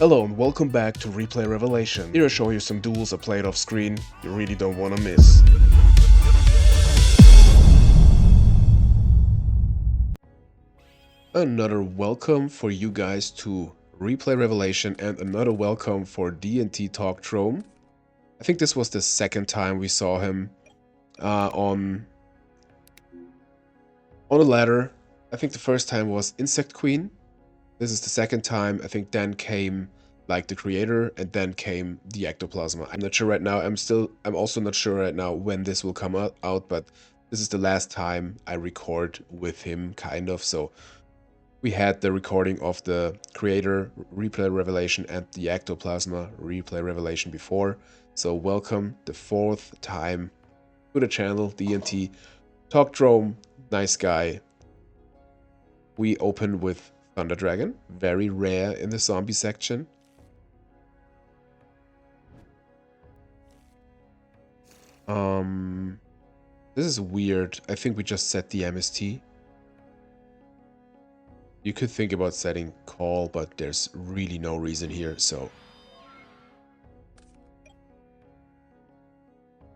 Hello and welcome back to Replay Revelation. Here I show you some duels I played off screen you really don't want to miss. Another welcome for you guys to Replay Revelation and another welcome for didnt Talk Drome. I think this was the second time we saw him on a ladder. I think the first time was Insect Queen. This is the second time. I think then came like the creator and then came the ectoplasma. I'm not sure right now. I'm also not sure right now when this will come out, but this is the last time I record with him, kind of. So we had the recording of the creator replay revelation and the ectoplasma replay revelation before. So welcome the fourth time to the channel, didnt Talk Drome. Nice guy. We open with Thunder Dragon, very rare in the zombie section. This is weird. I think we just set the MST. You could think about setting call, but there's really no reason here, so.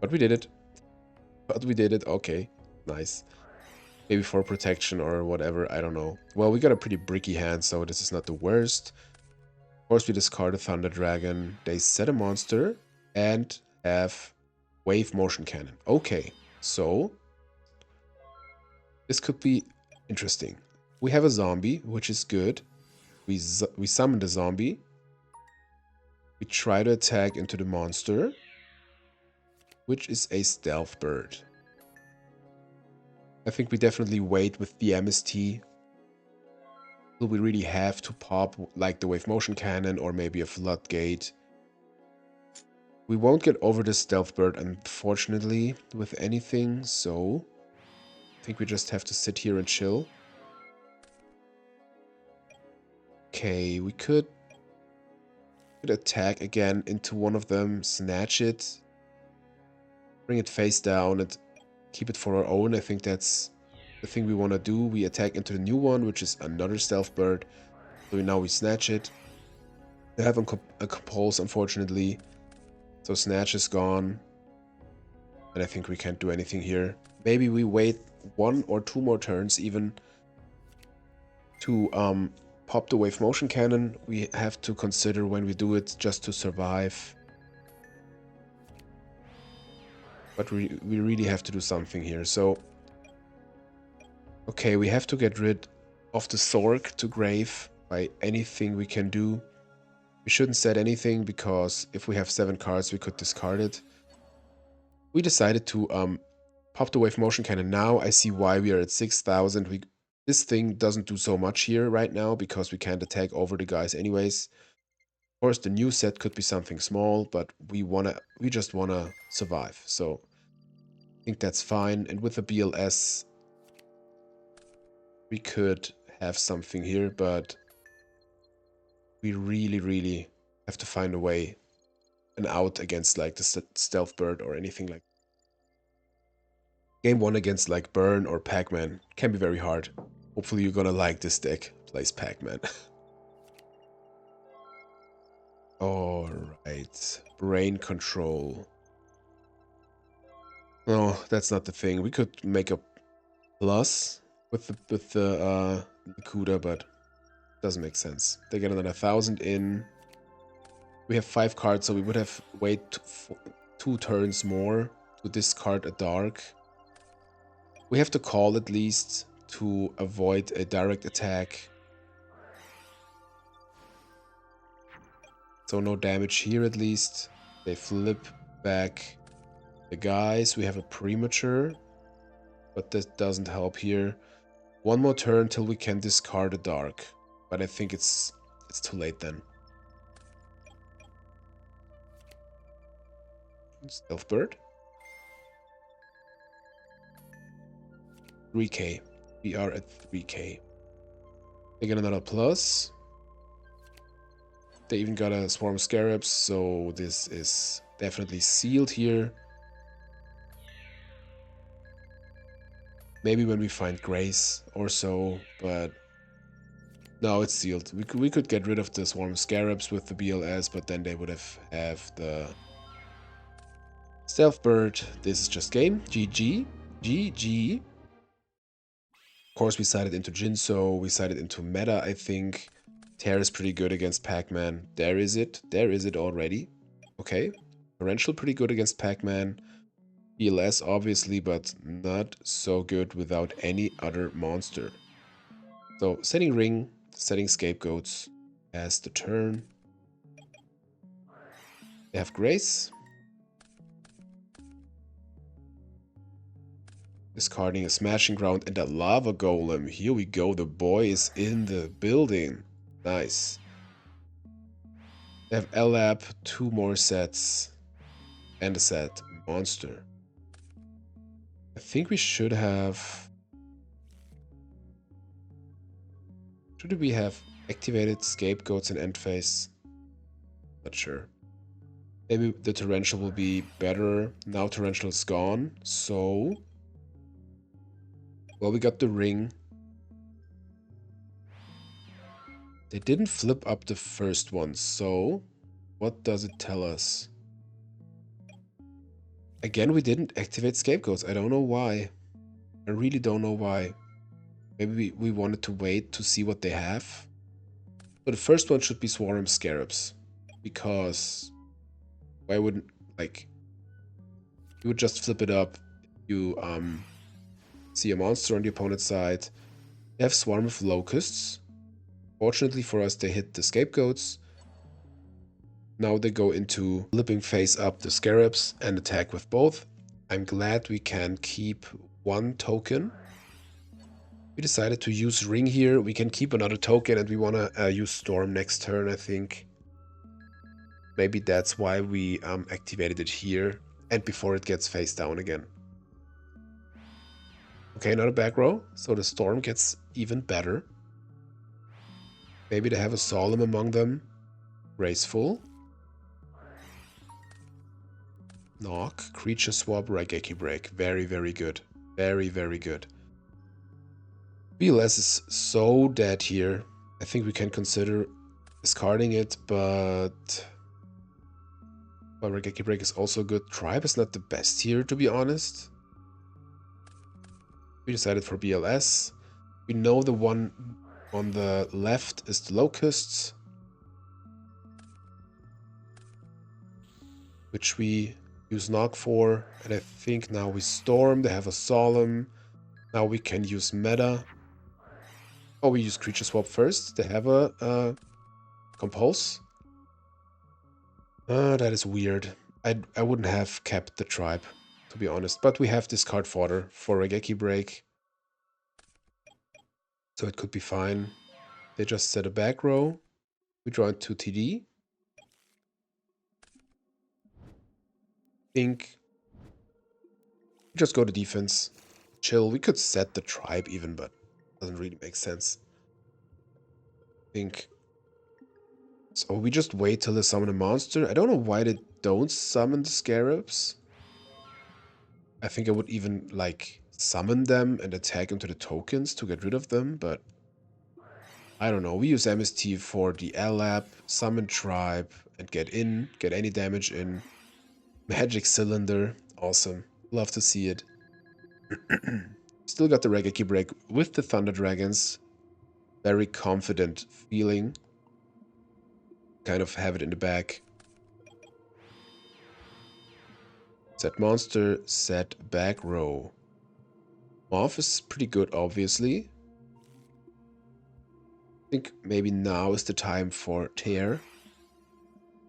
But we did it. Okay, nice. Maybe for protection or whatever, I don't know. Well, we got a pretty bricky hand, so this is not the worst. Of course, we discard a Thunder Dragon. They set a monster and have wave motion cannon. Okay, so this could be interesting. We have a zombie, which is good. We summon the zombie. We try to attack into the monster, which is a stealth bird. I think we definitely wait with the MST. Will we really have to pop like the wave motion cannon or maybe a floodgate? We won't get over the stealth bird, unfortunately, with anything, so I think we just have to sit here and chill. Okay, we could attack again into one of them, snatch it, bring it face down and keep it for our own. I think that's the thing we want to do. We attack into the new one, which is another stealth bird. So now we snatch it. They have a compulse, unfortunately. So snatch is gone. And I think we can't do anything here. Maybe we wait 1 or 2 more turns even to pop the wave motion cannon. We have to consider when we do it just to survive. But we really have to do something here. So, okay, we have to get rid of the Thork to grave by anything we can do. We shouldn't set anything because if we have 7 cards, we could discard it. We decided to pop the wave motion cannon now. I see why we are at 6,000. This thing doesn't do so much here right now because we can't attack over the guys anyways. Of course, the new set could be something small, but we just wanna survive. So I think that's fine. And with the BLS, we could have something here, but we really have to find a way, an out against like the stealth bird or anything like. Game 1 against like Burn or Pac-Man can be very hard. Hopefully you're gonna like this deck. Plays Pac-Man. Alright. Brain control. No, that's not the thing. We could make a plus with the Nakuda, but it doesn't make sense. They get another 1,000 in. We have 5 cards, so we would have wait 2 turns more to discard a dark. We have to call at least to avoid a direct attack. So no damage here at least. They flip back the guys. We have a premature, but that doesn't help here. 1 more turn till we can discard a dark, but I think it's too late then. Stealth bird. 3k. We are at 3k. They get another plus. They even got a swarm of scarabs, so this is definitely sealed here. Maybe when we find Grace or so, but No, it's sealed. We could get rid of the Swarm Scarabs with the BLS, but then they would have the Stealth Bird. This is just game. GG. GG. Of course, we sided into Jinso. We sided into Meta, I think. Tear is pretty good against Pac-Man. There is it. There is it already. Okay. Torrential pretty good against Pac-Man. BLS, obviously, but not so good without any other monster. So, setting Ring, setting Scapegoats as the turn. They have Grace. Discarding a Smashing Ground and a Lava Golem. Here we go, the boy is in the building. Nice. They have L-Lab, 2 more sets, and a set Monster. I think we should have... Should we have activated Scapegoats in end phase? Not sure. Maybe the Torrential will be better. Now Torrential is gone, so... Well, we got the Ring. They didn't flip up the first one, so... What does it tell us? Again, we didn't activate Scapegoats. I don't know why. I really don't know why. Maybe we wanted to wait to see what they have. So the first one should be Swarm Scarabs. Because... Why wouldn't... Like... You would just flip it up. You, see a monster on the opponent's side. They have Swarm of Locusts. Fortunately for us, they hit the Scapegoats. Now they go into flipping face up the Scarabs and attack with both. I'm glad we can keep 1 token. We decided to use Ring here. We can keep another token and we want to use Storm next turn, I think. Maybe that's why we activated it here and before it gets face down again. Okay, another back row. So the Storm gets even better. Maybe they have a Solemn among them. Graceful. Knock. Creature swap. Raigeki break. Very, very good. Very, very good. BLS is so dead here. I think we can consider discarding it, but... Well, Raigeki break is also good. Tribe is not the best here, to be honest. We decided for BLS. We know the one on the left is the Locusts, which we use Knock for. And I think now we Storm. They have a Solemn. Now we can use Meta. Oh, we use Creature Swap first. They have a Compulse. That is weird. I wouldn't have kept the Tribe, to be honest. But we have Discard Fodder for Raigeki break. So it could be fine. They just set a back row. We draw into TD. Think. We just go to defense. Chill. We could set the Tribe even, but it doesn't really make sense. Think. So we just wait till they summon a monster. I don't know why they don't summon the Scarabs. I think I would even, like, summon them and attack into the tokens to get rid of them, but... I don't know. We use MST for the L-Lab, summon Tribe, and get in. Get any damage in. Magic Cylinder. Awesome. Love to see it. Still got the Raigeki break with the Thunder Dragons. Very confident feeling. Kind of have it in the back. Set monster, set back row. Morph is pretty good, obviously. I think maybe now is the time for Tear.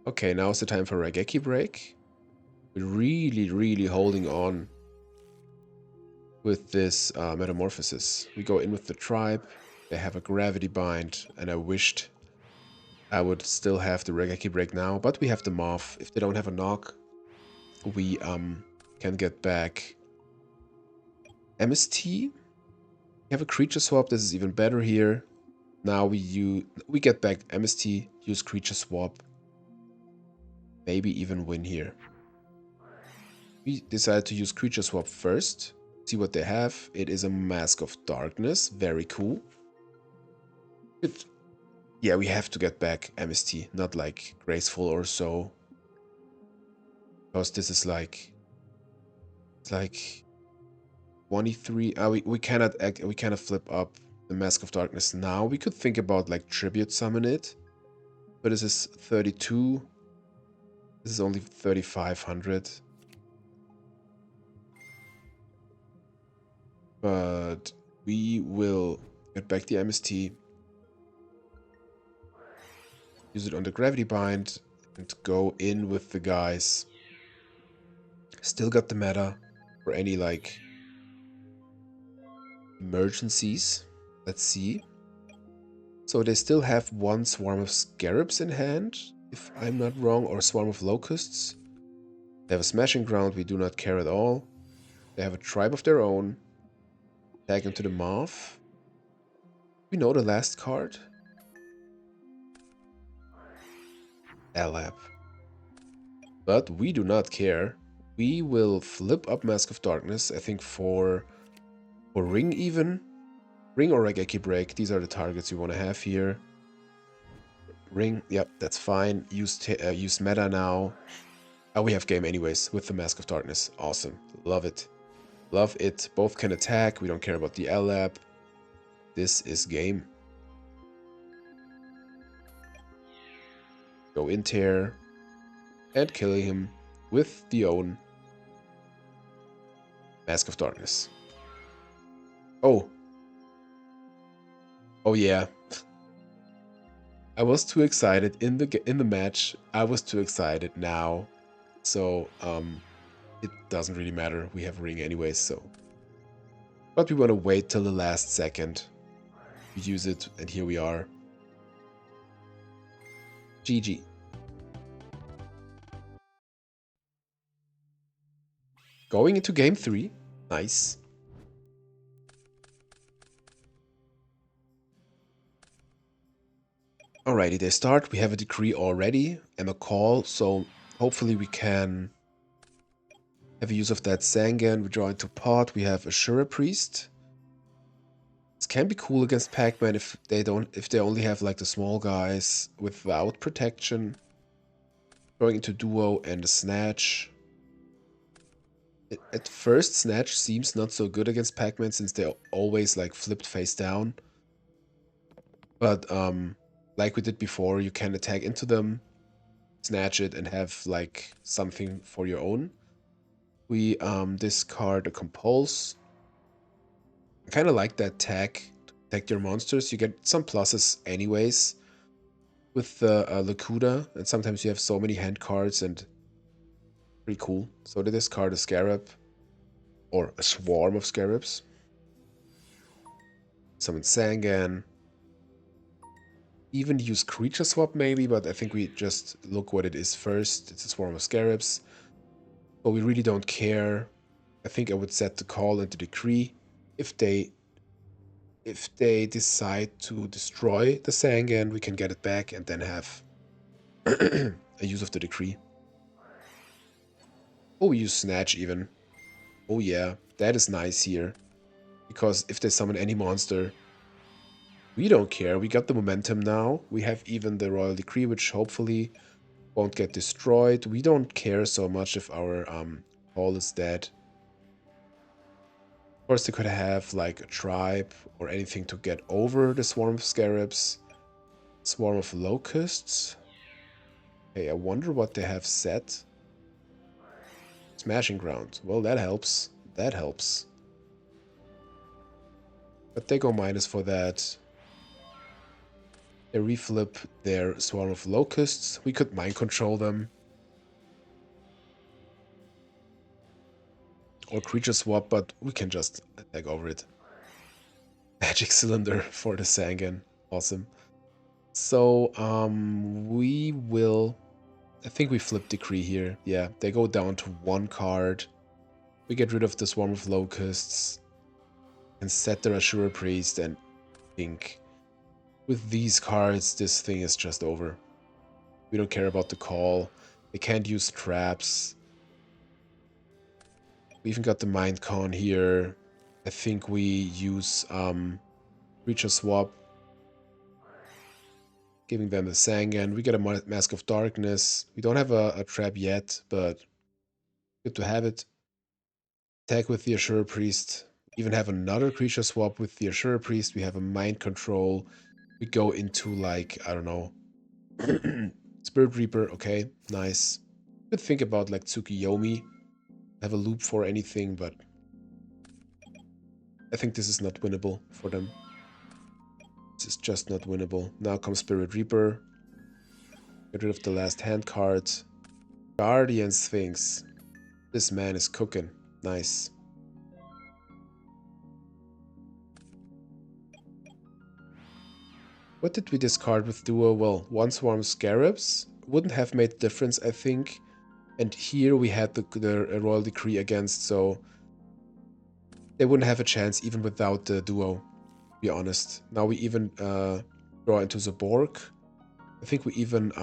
Okay, now is the time for Raigeki break. We're really, really holding on with this Metamorphosis. We go in with the Tribe. They have a Gravity Bind, and I wished I would still have the Raigeki break now, but we have the Morph. If they don't have a Knock, we can get back MST. We have a Creature Swap. This is even better here. Now we get back MST, use Creature Swap. Maybe even win here. We decided to use Creature Swap first. See what they have. It is a Mask of Darkness. Very cool. Could Yeah, we have to get back MST, not like graceful or so. Because this is like, it's like 23. We cannot we cannot flip up the Mask of Darkness now. We could think about like tribute summon it. But this is 32. This is only 3,500. But we will get back the MST. Use it on the Gravity Bind. And go in with the guys. Still got the meta for any like emergencies. Let's see. So they still have one Swarm of Scarabs in hand, if I'm not wrong, or Swarm of Locusts. They have a Smashing Ground, we do not care at all. They have a Tribe of their own. Tag into the Moth. We know the last card. Alab. But we do not care. We will flip up Mask of Darkness, I think for Ring even. Ring or Regeki Break, these are the targets you want to have here. Ring, yep, that's fine. Use meta now. Oh, we have game anyways with the Mask of Darkness. Awesome. Love it. Love it. Both can attack. We don't care about the L-Lab. This is game. Go in tear. And kill him with the own Mask of Darkness. Oh. Oh yeah. I was too excited in the match. I was too excited now. So, it doesn't really matter. We have ring anyways, so. But we want to wait till the last second. We use it, and here we are. GG. Going into game 3. Nice. Alrighty, they start. We have a decree already and a call, so hopefully we can have use of that Sangan. We draw into pot. We have Ashura Priest. This can be cool against Pac-Man if they only have like the small guys without protection. Going into duo and a snatch. At first, snatch seems not so good against Pac-Man since they're always like flipped face down. But like we did before, you can attack into them, snatch it, and have like something for your own. We discard a compulse. I kind of like that tag to protect your monsters. You get some pluses anyways with the Lakuda, and sometimes you have so many hand cards and pretty cool. So they discard a scarab or a swarm of scarabs. Summon Sangan. Even use creature swap maybe, but I think we just look what it is first. It's a swarm of scarabs. But we really don't care. I think I would set the call and the decree. If they decide to destroy the Sangan, we can get it back and then have a use of the decree. Oh, we use Snatch even. Oh yeah, that is nice here. Because if they summon any monster, we don't care. We got the momentum now. We have even the Royal Decree, which hopefully won't get destroyed. We don't care so much if our call is dead. Of course, they could have like a tribe or anything to get over the Swarm of Scarabs. Swarm of Locusts. Hey, I wonder what they have set. Smashing Ground. Well, that helps. That helps. But they go minus for that. They reflip their Swarm of Locusts. We could mind control them. Or creature swap, but we can just attack over it. Magic Cylinder for the Sangan. Awesome. So, we will... I think we flip Decree here. Yeah, they go down to one card. We get rid of the Swarm of Locusts. And set their Ashura Priest, and I think with these cards, this thing is just over. We don't care about the call. They can't use traps. We even got the Mind Con here. I think we use Creature Swap. giving them the Sangan. We get a Mask of Darkness. We don't have a trap yet, but good to have it. Attack with the Assure Priest. Even have another creature swap with the Assure Priest. We have a Mind Control. We go into like, I don't know, Spirit Reaper. Okay, nice. Could think about like Tsukiyomi. Have a loop for anything, but I think this is not winnable for them. This is just not winnable. Now comes Spirit Reaper. Get rid of the last hand card. Guardian Sphinx. This man is cooking. Nice. What did we discard with Duo? Well, one Swarm Scarabs. Wouldn't have made a difference, I think. And here we had the Royal Decree against, so they wouldn't have a chance even without the Duo, to be honest. Now we even draw into the Borg. I think we even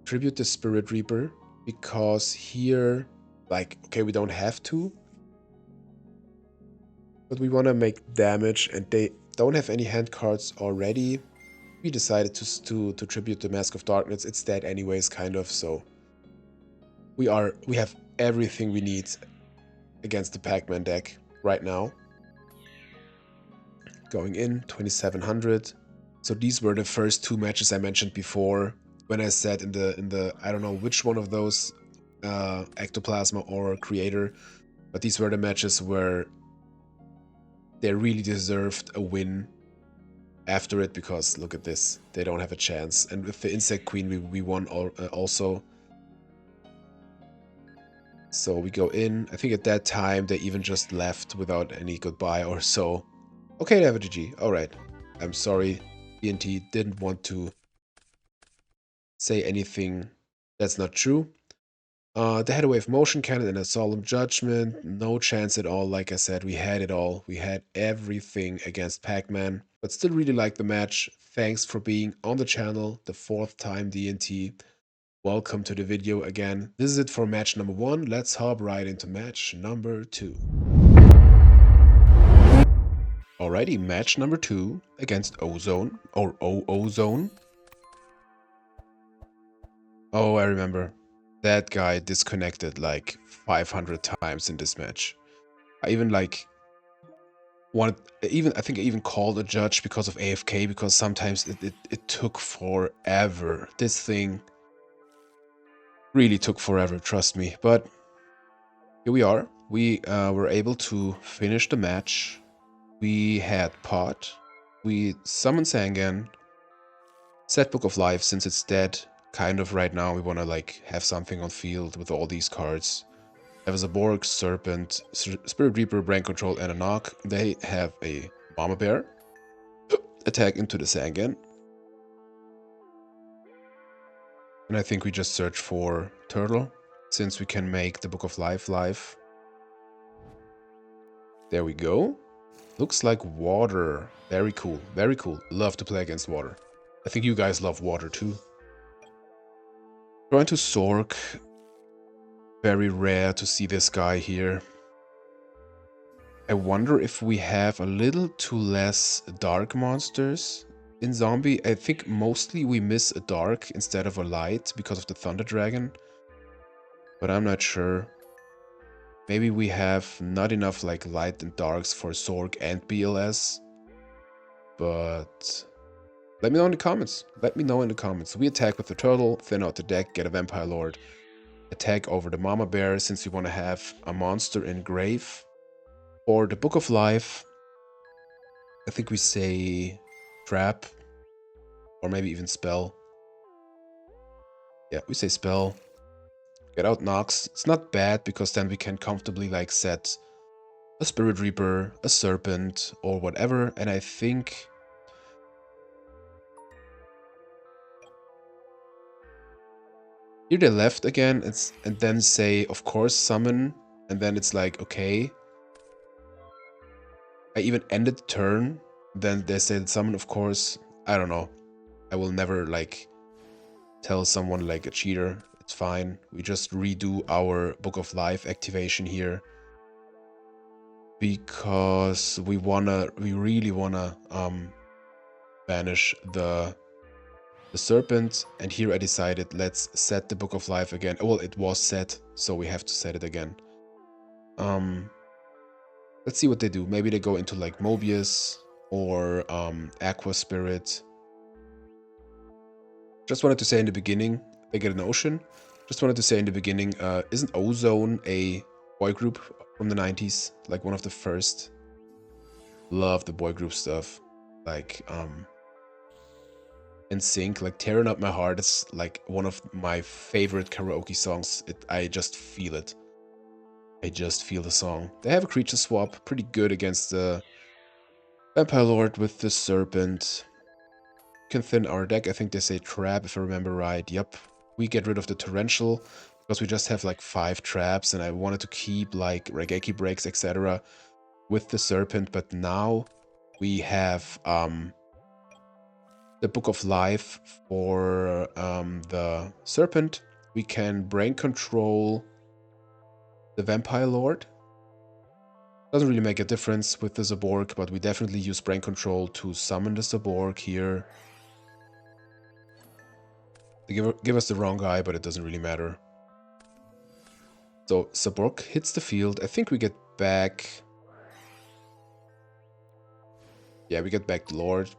tribute the Spirit Reaper, because here, like, okay, we don't have to, but we want to make damage, and they don't have any hand cards already. We decided to tribute the Mask of Darkness. It's dead anyways, kind of, so we have everything we need against the Pac-Man deck right now. Going in 2700. So these were the first two matches I mentioned before, when I said in the I don't know which one of those, Ectoplasma or Creator, but these were the matches where they really deserved a win after it, because look at this, they don't have a chance. And with the Insect Queen we won also. So we go in. I think at that time they even just left without any goodbye or so. Okay, they have a GG. Alright. I'm sorry, didnt didn't want to say anything that's not true. They had a Wave Motion Cannon and a Solemn Judgment. No chance at all. Like I said, we had it all. We had everything against Pac-Man. But still really like the match. Thanks for being on the channel the 4th time, didnt. Welcome to the video again. This is it for match number 1. Let's hop right into match number 2. Alrighty, match number 2 against Ozone, or Ozone. Oh, I remember. That guy disconnected like 500 times in this match. I even like I think I even called a judge because of AFK, because sometimes it took forever. This thing really took forever, trust me. But here we are. We were able to finish the match. We had Pot. We summoned Sangan. Set Book of Life, since it's dead. Kind of right now we want to like have something on field with all these cards. Have a Borg, Serpent, Spirit Reaper, Brain Control, and a Knock. They have a Mama Bear. Attack into the Sangan. And I think we just search for Turtle, since we can make the Book of Life live. There we go. Looks like water. Very cool. Very cool. Love to play against water. I think you guys love water too. Going to Sork. Very rare to see this guy here. I wonder if we have a little too less dark monsters in Zombie. I think mostly we miss a dark instead of a light because of the Thunder Dragon. But I'm not sure. Maybe we have not enough like light and darks for Sork and BLS. But let me know in the comments. Let me know in the comments. We attack with the turtle, thin out the deck, get a Vampire Lord. Attack over the Mama Bear, since we want to have a monster in grave. For the Book of Life, I think we say Trap, or maybe even Spell. Yeah, we say Spell. Get out Nox. It's not bad, because then we can comfortably like set a Spirit Reaper, a Serpent, or whatever. And I think here they left again, and then say, of course, summon, and then it's like, okay. I even ended the turn, then they said summon, of course. I don't know. I will never like tell someone like a cheater. It's fine. We just redo our Book of Life activation here, because we really wanna banish the serpent, and here I decided let's set the Book of Life again. Well, it was set, so we have to set it again. Let's see what they do. Maybe they go into like Mobius or Aqua Spirit. Just wanted to say in the beginning, they get an ocean. Just wanted to say in the beginning, isn't Ozone a boy group from the 90s? Like one of the first. Love the boy group stuff. Like NSYNC, like Tearing Up My Heart is like one of my favorite karaoke songs. I just feel it. I just feel the song. They have a creature swap, pretty good against the Vampire Lord with the Serpent. Can thin our deck. I think they say trap if I remember right. Yep. We get rid of the Torrential because we just have like 5 traps and I wanted to keep like Raigeki breaks, etc. with the Serpent, but now we have the Book of Life for the Serpent. We can brain control the Vampire Lord. Doesn't really make a difference with the Zaborg, but we definitely use brain control to summon the Zaborg here. They give us the wrong guy, but it doesn't really matter. So Zaborg hits the field. I think we get back... Yeah, we get back the Lord.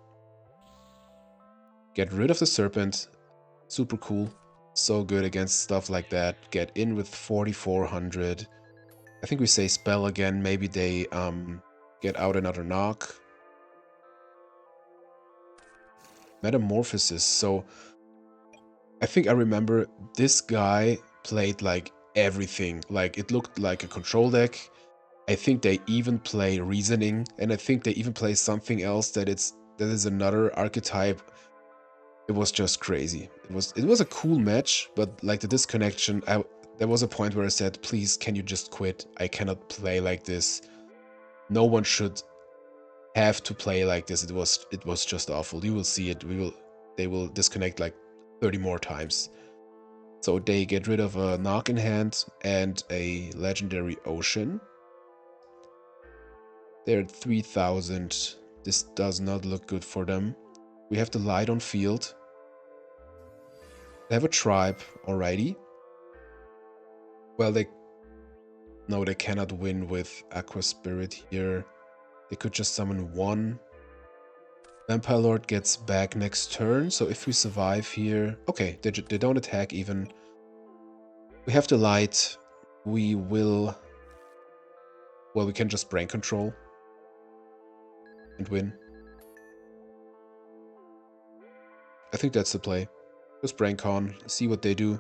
Get rid of the Serpent. Super cool. So good against stuff like that. Get in with 4,400. I think we say spell again. Maybe they get out another knock. Metamorphosis. So I think I remember this guy played like everything. Like it looked like a control deck. I think they even play reasoning, and I think they even play something else that is another archetype. It was just crazy. It was a cool match, but like the disconnection, there was a point where I said, please, can you just quit? I cannot play like this. No one should have to play like this. It was just awful. You will see it. They will disconnect like 30 more times. So they get rid of a knock in hand and a legendary ocean. They're at 3,000. This does not look good for them. We have the light on field. They have a tribe already. Well, they cannot win with Aqua Spirit here. They could just summon one. Vampire Lord gets back next turn, so if we survive here... Okay, they don't attack even. We have the light. We will... Well, we can just brain control. And win. I think that's the play. Just brain con, see what they do.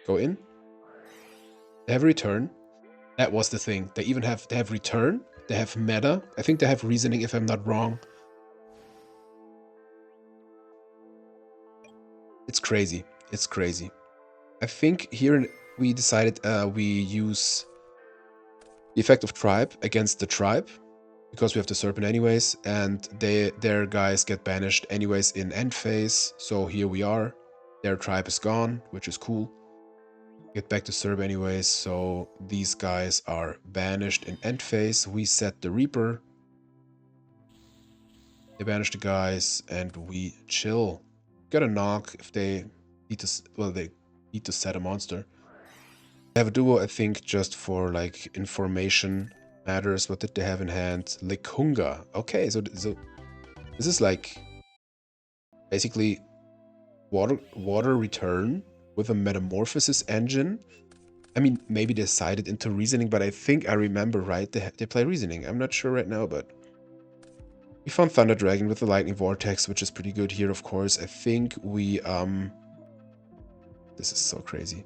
Go in. They have return. That was the thing. They have return. They have meta. I think they have reasoning if I'm not wrong. It's crazy. It's crazy. I think here we decided we use the effect of tribe against the tribe, because we have the serpent anyways, and their guys get banished anyways in end phase. So here we are. Their tribe is gone, which is cool. Get back to serb anyways, so these guys are banished in end phase. We set the Reaper. They banish the guys, and we chill. Got a knock if they need to. Well, they need to set a monster. They have a duo, I think, just for like information matters. What did they have in hand? Lekunga. Okay, so this is like basically water return with a metamorphosis engine. I mean, maybe they sided into reasoning, but I think I remember right. They play reasoning. I'm not sure right now, but we found Thunder Dragon with the Lightning Vortex, which is pretty good here, of course. I think we this is so crazy.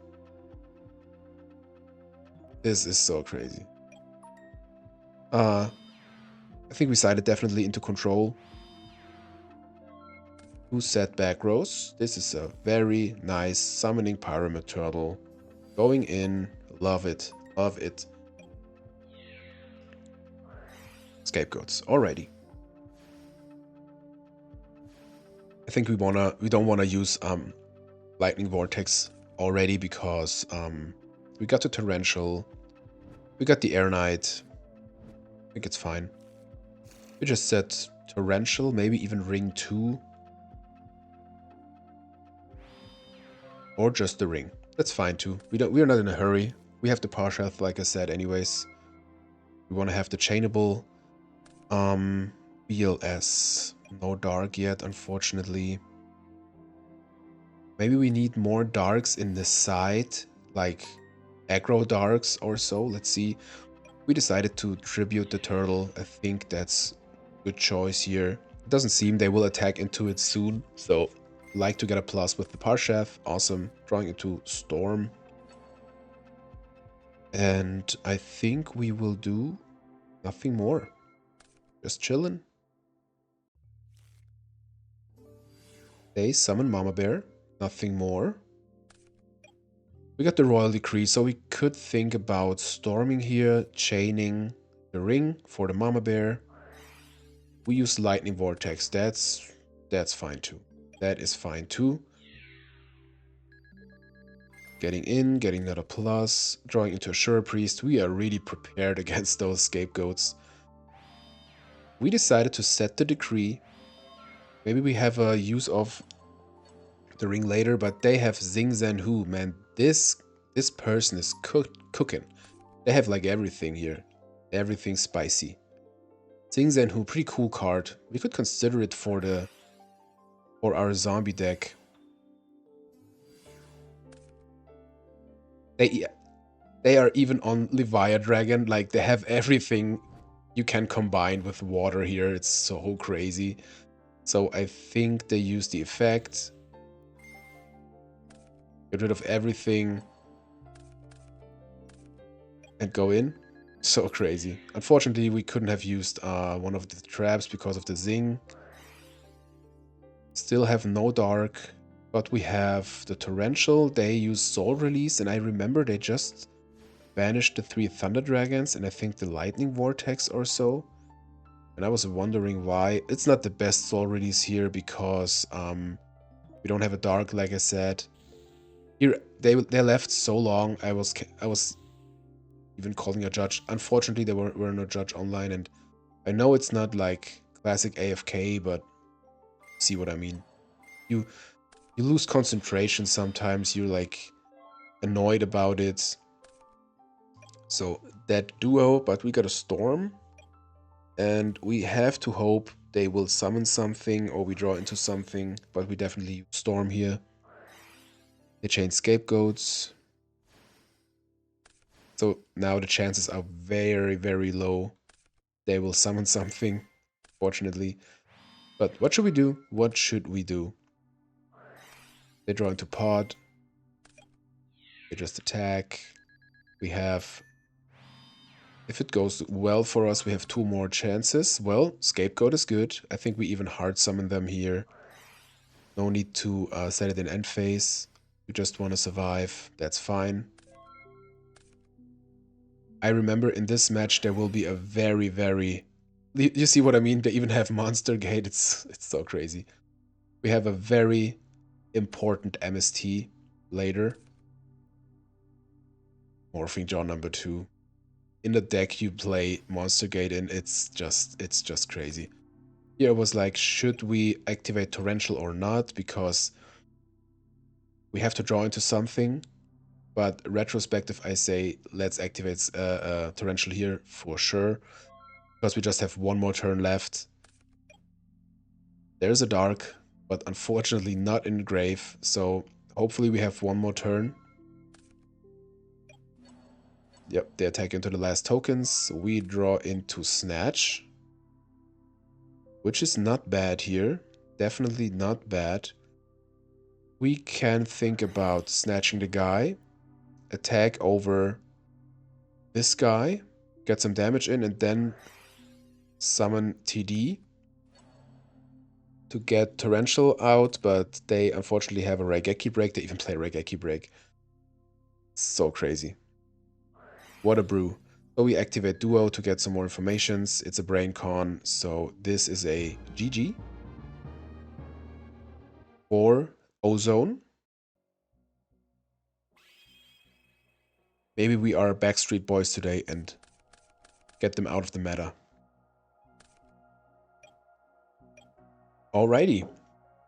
This is so crazy. I think we sided definitely into control. Who set back rows? This is a very nice summoning Pyramid Turtle. Going in. Love it. Love it. Scapegoats. Alrighty. I think we don't wanna use Lightning Vortex already because we got the Torrential. We got the Air Knight. I think it's fine. We just set torrential, maybe even ring 2. Or just the ring. That's fine too. We're not in a hurry. We have the partial health, like I said, anyways. We want to have the chainable. BLS. No dark yet, unfortunately. Maybe we need more darks in the side, like aggro darks or so. Let's see. We decided to tribute the turtle. I think that's a good choice here. It doesn't seem they will attack into it soon, so like to get a plus with the Parchef. Awesome. Drawing into Storm. And I think we will do nothing more. Just chilling. They summon Mama Bear. Nothing more. We got the Royal Decree, so we could think about storming here, chaining the ring for the Mama Bear. We use Lightning Vortex. That's fine too. That is fine too. Getting in, getting another plus, drawing into a Sure Priest. We are really prepared against those scapegoats. We decided to set the decree. Maybe we have a use of the ring later, but they have Xing Zhen Hu, man. This person is cooking. They have like everything here. Everything spicy. Xing Zhen Hu, pretty cool card. We could consider it for our zombie deck. They are even on Leviathan Dragon. Like they have everything you can combine with water here. It's so crazy. So I think they use the effect. Get rid of everything. And go in. So crazy. Unfortunately, we couldn't have used one of the traps because of the Zing. Still have no dark. But we have the Torrential. They use Soul Release. And I remember they just banished the 3 Thunder Dragons. And I think the Lightning Vortex or so. And I was wondering why. It's not the best Soul Release here because we don't have a dark, like I said. Here they left so long. I was even calling a judge. Unfortunately, there were no judge online, and I know it's not like classic AFK, but see what I mean. You lose concentration sometimes. You're like annoyed about it. So that duo, but we got a storm, and we have to hope they will summon something or we draw into something. But we definitely use storm here. They change scapegoats. So now the chances are very, very low. They will summon something, fortunately. But what should we do? What should we do? They draw into pod. They just attack. We have... If it goes well for us, we have 2 more chances. Well, Scapegoat is good. I think we even hard summon them here. No need to set it in end phase. We just want to survive. That's fine. I remember in this match there will be a very, very... You see what I mean? They even have Monster Gate. It's so crazy. We have a very important MST later. Morphing Jaw number 2. In the deck you play Monster Gate in, it's just crazy. Here I was like, should we activate Torrential or not? Because we have to draw into something. But retrospective, I say let's activate Torrential here for sure. Because we just have 1 more turn left. There's a dark, but unfortunately not in the grave. So hopefully we have 1 more turn. Yep, they attack into the last tokens. We draw into Snatch. Which is not bad here. Definitely not bad. We can think about snatching the guy. Attack over this guy. Get some damage in and then summon TD. To get Torrential out, but they unfortunately have a Raigeki break. They even play Raigeki break. So crazy. What a brew. So we activate Duo to get some more informations. It's a brain con, so this is a GG. For Ozone. Maybe we are Backstreet Boys today and get them out of the meta. Alrighty.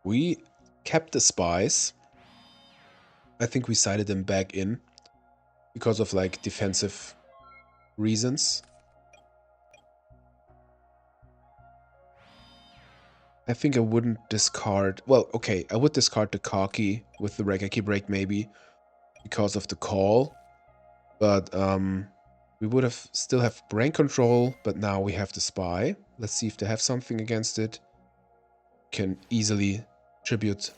We kept the spies. I think we sided them back in because of like defensive reasons. I think I wouldn't discard... Well, okay, I would discard the Kaki with the Regeki break maybe because of the call. But we would have still have brain control, but now we have the spy. Let's see if they have something against it. Can easily tribute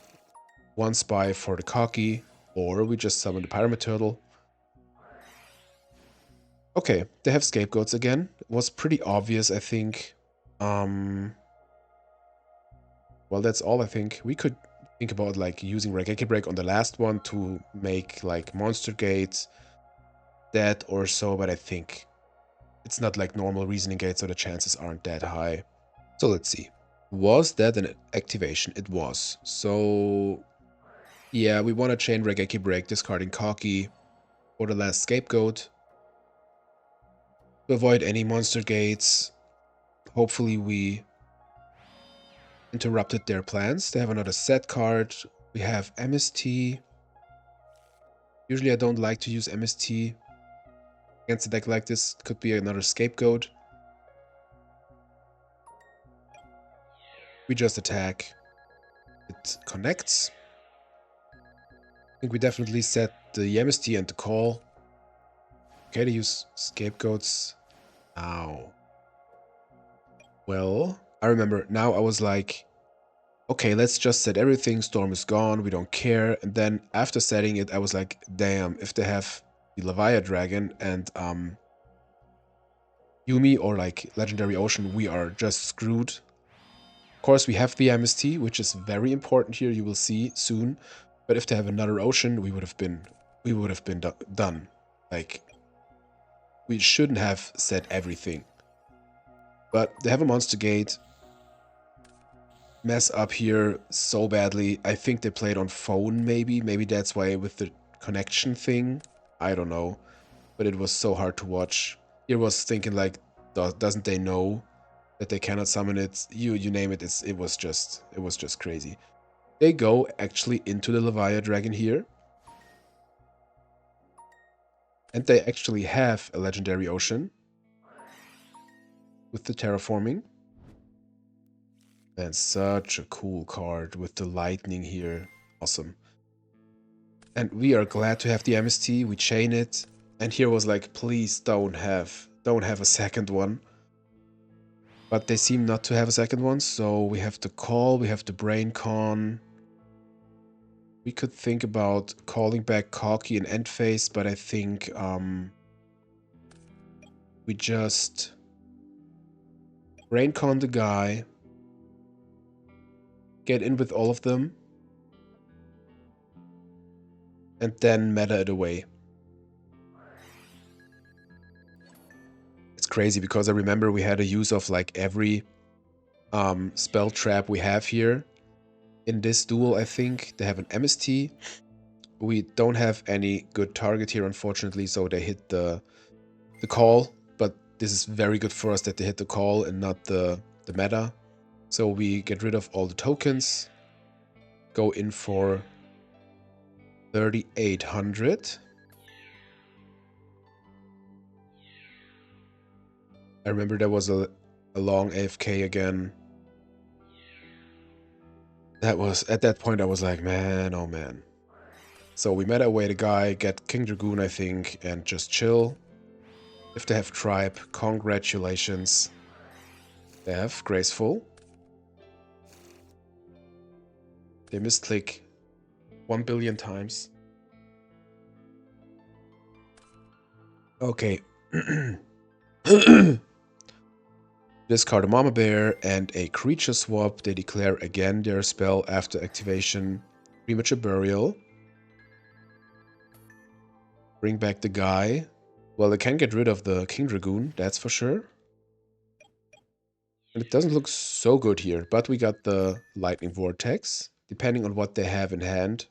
one spy for the Kaki, or we just summon the Pyramid Turtle. Okay, they have scapegoats again. It was pretty obvious, I think. Well, that's all I think. We could think about like using Regeki Break on the last one to make like Monster Gates dead or so, but I think it's not like normal Reasoning Gate, so the chances aren't that high. So let's see. Was that an activation? It was. So yeah, we want to chain Regeki Break, discarding Kaki for the last scapegoat to avoid any Monster Gates. Hopefully we interrupted their plans. They have another set card. We have MST. Usually I don't like to use MST against a deck like this. Could be another scapegoat. We just attack. It connects. I think we definitely set the MST and the call. Okay, to use scapegoats. Now. Well, I remember now I was like, okay, let's just set everything. Storm is gone. We don't care. And then after setting it, I was like, damn, if they have the Leviathan Dragon and Yumi or like Legendary Ocean, we are just screwed. Of course, we have the MST, which is very important here. You will see soon. But if they have another Ocean, we would have been done. Like, we shouldn't have set everything. But they have a Monster Gate. Mess up here so badly. I think they played on phone, maybe. Maybe that's why with the connection thing. I don't know. But it was so hard to watch. Here was thinking like, doesn't they know that they cannot summon it? You name it. It was just crazy. They go actually into the Leviathan Dragon here. And they actually have a Legendary Ocean with the Terraforming. And such a cool card with the lightning here. Awesome. And we are glad to have the MST. We chain it. And here was like, please don't have a second one. But they seem not to have a second one, so we have to call, we have to brain con. We could think about calling back Kaki and end phase, but I think we just brain con the guy, get in with all of them, and then meta it away. It's crazy because I remember we had a use of like every spell trap we have here. In this duel, I think they have an MST. We don't have any good target here, unfortunately, so they hit the call. But this is very good for us that they hit the call and not the meta. So we get rid of all the tokens. Go in for 3,800. I remember there was a long AFK again. That was, at that point, I was like, man, oh man. So we meta away the guy, get King Dragoon, I think, and just chill. If they have Tribe, congratulations. They have Graceful. They misclick 1 billion times. Okay. Discard a Mama Bear and a creature swap. They declare again their spell after activation. Premature Burial. Bring back the guy. Well, they can get rid of the King Dragoon, that's for sure. And it doesn't look so good here, but we got the Lightning Vortex. Depending on what they have in hand,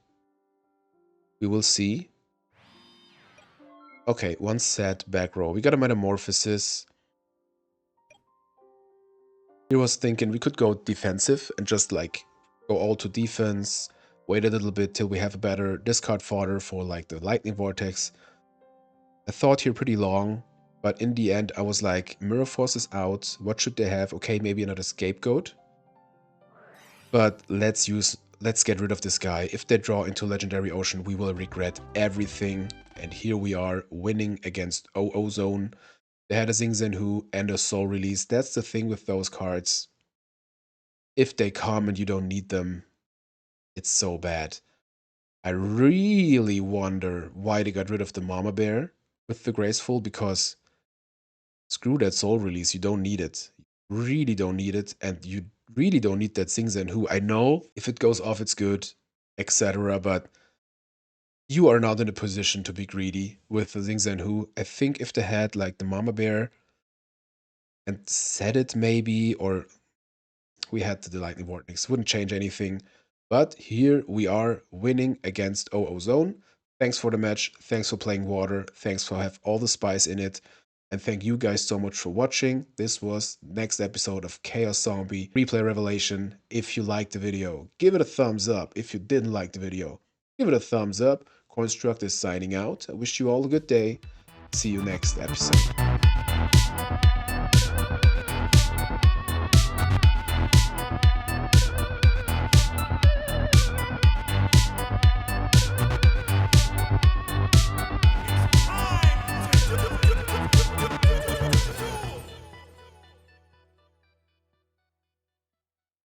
we will see. Okay, one set, back row. We got a Metamorphosis. He was thinking we could go defensive and just like go all to defense, wait a little bit till we have a better discard fodder for like the lightning vortex. I thought here pretty long, but in the end I was like, Mirror Force is out, what should they have? Okay, maybe another scapegoat. But let's get rid of this guy. If they draw into Legendary Ocean, we will regret everything. And here we are winning against OO Zone. They had a Xing Zhen Hu and a Soul Release. That's the thing with those cards. If they come and you don't need them, it's so bad. I really wonder why they got rid of the Mama Bear with the Graceful, because screw that Soul Release, you don't need it. You really don't need it, and you really don't need that Xing Zhen Hu. I know if it goes off, it's good, etc., but you are not in a position to be greedy with the Xing Zhen Hu. I think if they had like the Mama Bear and set it maybe, or we had the Lightning Vortex, wouldn't change anything. But here we are winning against OO Zone. Thanks for the match. Thanks for playing Water. Thanks for have all the spice in it. And thank you guys so much for watching. This was next episode of Chaos Zombie Replay Revelation. If you liked the video, give it a thumbs up. If you didn't like the video, give it a thumbs up. Construct is signing out. I wish you all a good day. See you next episode.